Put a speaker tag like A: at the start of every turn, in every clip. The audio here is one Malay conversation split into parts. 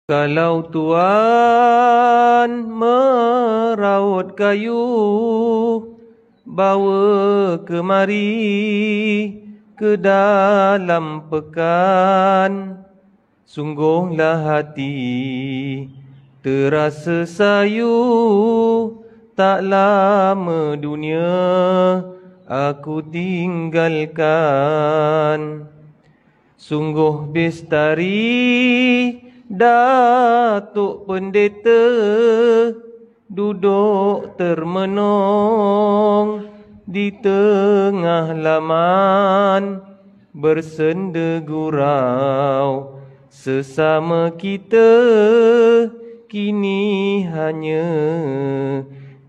A: Kalau Tuan meraut kayu, bawa kemari ke dalam pekan, sungguhlah hati terasa sayu. Tak lama dunia aku tinggalkan. Sungguh bestari Datuk Pendeta duduk termenung di tengah laman, bersenda gurau sesama kita, kini hanya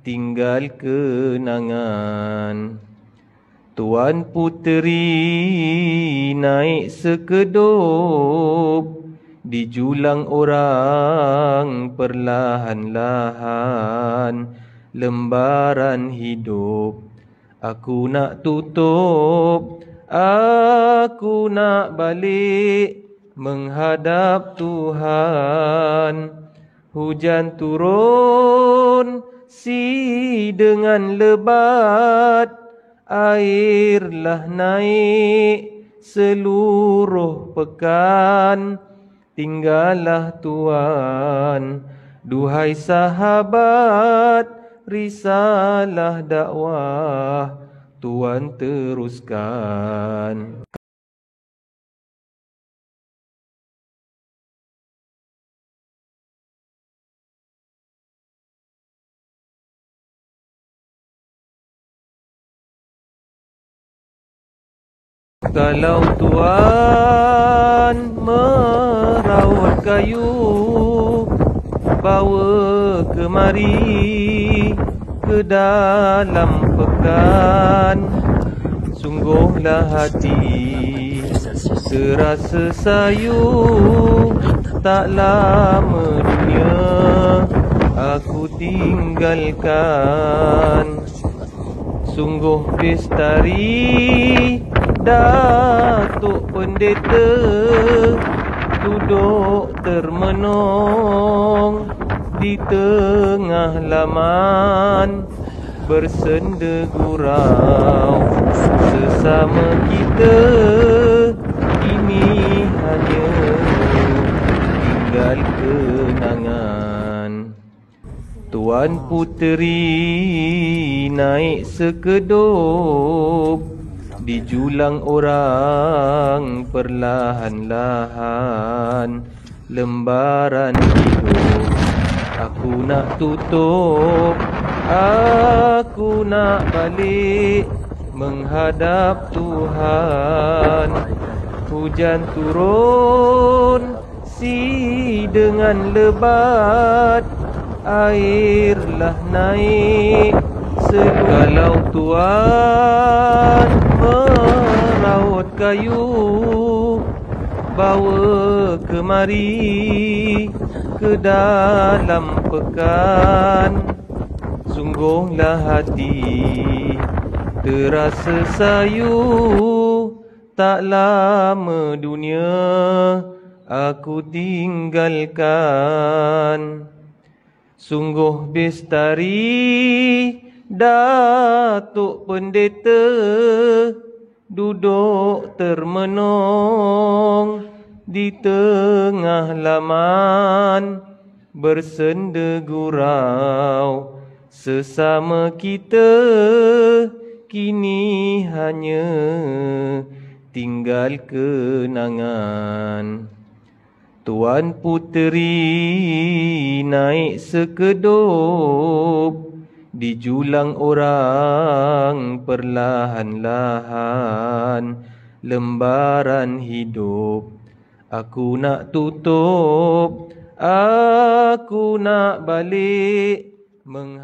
A: tinggal kenangan. Tuan Puteri naik sekedup di julang orang, perlahan-lahan lembaran hidup aku nak tutup, aku nak balik menghadap Tuhan. Hujan turun si dengan lebat, airlah naik seluruh pekan. Tinggallah Tuan, duhai sahabat, risalah dakwah Tuan teruskan. Kalau Tuan meraut kayu, bawa kemari ke dalam pekan, sungguhlah hati terasa sayu. Tak lama dunia aku tinggalkan. Sungguh bestari Datuk Pendeta duduk termenung di tengah laman, bersenda gurau sesama kita, kini hanya tinggal kenangan. Tuan Puteri naik sekedup di julang orang, perlahan-lahan lembaran hidup aku nak tutup, aku nak balik menghadap Tuhan. Hujan turun si dengan lebat, airlah naik kalau Tuan meraut kayu, bawa kemari ke dalam pekan, sungguhlah hati terasa sayu. Tak lama dunia aku tinggalkan. Sungguh bestari Datuk Pendeta duduk termenung di tengah laman, bersenda gurau sesama kita, kini hanya tinggal kenangan. Tuan Puteri naik sekedup di julang orang, perlahan-lahan lembaran hidup aku nak tutup, aku nak balik menghadap